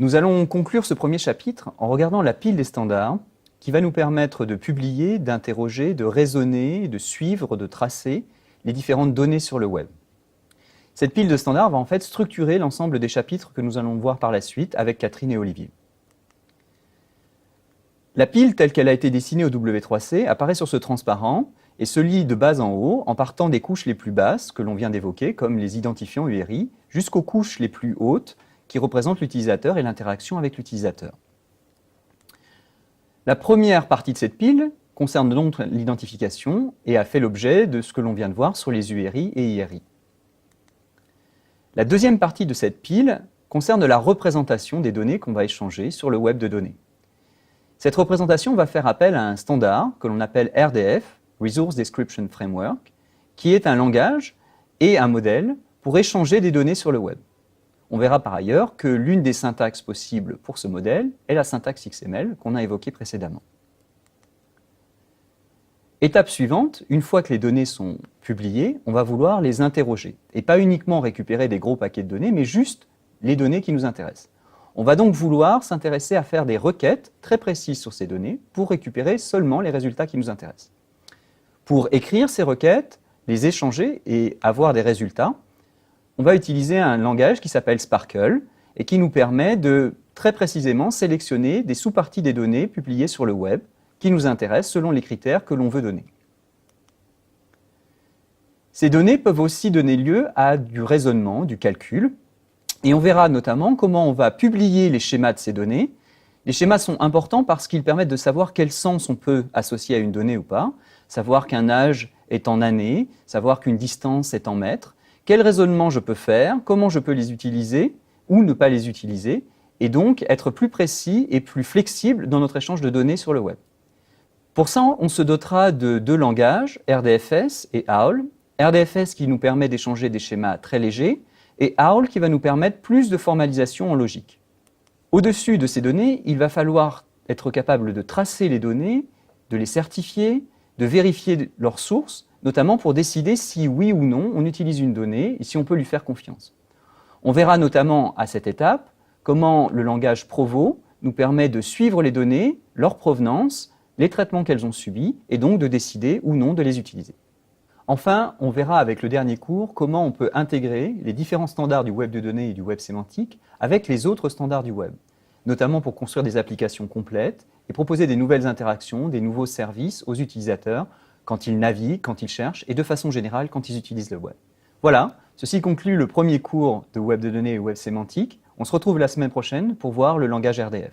Nous allons conclure ce premier chapitre en regardant la pile des standards qui va nous permettre de publier, d'interroger, de raisonner, de suivre, de tracer les différentes données sur le web. Cette pile de standards va en fait structurer l'ensemble des chapitres que nous allons voir par la suite avec Catherine et Olivier. La pile telle qu'elle a été dessinée au W3C apparaît sur ce transparent et se lit de bas en haut en partant des couches les plus basses que l'on vient d'évoquer, comme les identifiants URI, jusqu'aux couches les plus hautes qui représentent l'utilisateur et l'interaction avec l'utilisateur. La première partie de cette pile concerne donc l'identification et a fait l'objet de ce que l'on vient de voir sur les URI et IRI. La deuxième partie de cette pile concerne la représentation des données qu'on va échanger sur le web de données. Cette représentation va faire appel à un standard que l'on appelle RDF, Resource Description Framework, qui est un langage et un modèle pour échanger des données sur le web. On verra par ailleurs que l'une des syntaxes possibles pour ce modèle est la syntaxe XML qu'on a évoquée précédemment. Étape suivante, une fois que les données sont publiées, on va vouloir les interroger. Et pas uniquement récupérer des gros paquets de données, mais juste les données qui nous intéressent. On va donc vouloir s'intéresser à faire des requêtes très précises sur ces données pour récupérer seulement les résultats qui nous intéressent. Pour écrire ces requêtes, les échanger et avoir des résultats, on va utiliser un langage qui s'appelle Sparkle et qui nous permet de très précisément sélectionner des sous-parties des données publiées sur le web qui nous intéressent selon les critères que l'on veut donner. Ces données peuvent aussi donner lieu à du raisonnement, du calcul, et on verra notamment comment on va publier les schémas de ces données. Les schémas sont importants parce qu'ils permettent de savoir quel sens on peut associer à une donnée ou pas, savoir qu'un âge est en années, savoir qu'une distance est en mètres, quel raisonnement je peux faire, comment je peux les utiliser ou ne pas les utiliser, et donc être plus précis et plus flexible dans notre échange de données sur le web. Pour ça, on se dotera de deux langages, RDFS et OWL. RDFS qui nous permet d'échanger des schémas très légers, et OWL qui va nous permettre plus de formalisation en logique. Au-dessus de ces données, il va falloir être capable de tracer les données, de les certifier, de vérifier leurs sources, notamment pour décider si oui ou non on utilise une donnée et si on peut lui faire confiance. On verra notamment à cette étape comment le langage Provo nous permet de suivre les données, leur provenance, les traitements qu'elles ont subis et donc de décider ou non de les utiliser. Enfin, on verra avec le dernier cours comment on peut intégrer les différents standards du web de données et du web sémantique avec les autres standards du web, notamment pour construire des applications complètes et proposer des nouvelles interactions, des nouveaux services aux utilisateurs quand ils naviguent, quand ils cherchent et de façon générale quand ils utilisent le web. Voilà, ceci conclut le premier cours de web de données et web sémantique. On se retrouve la semaine prochaine pour voir le langage RDF.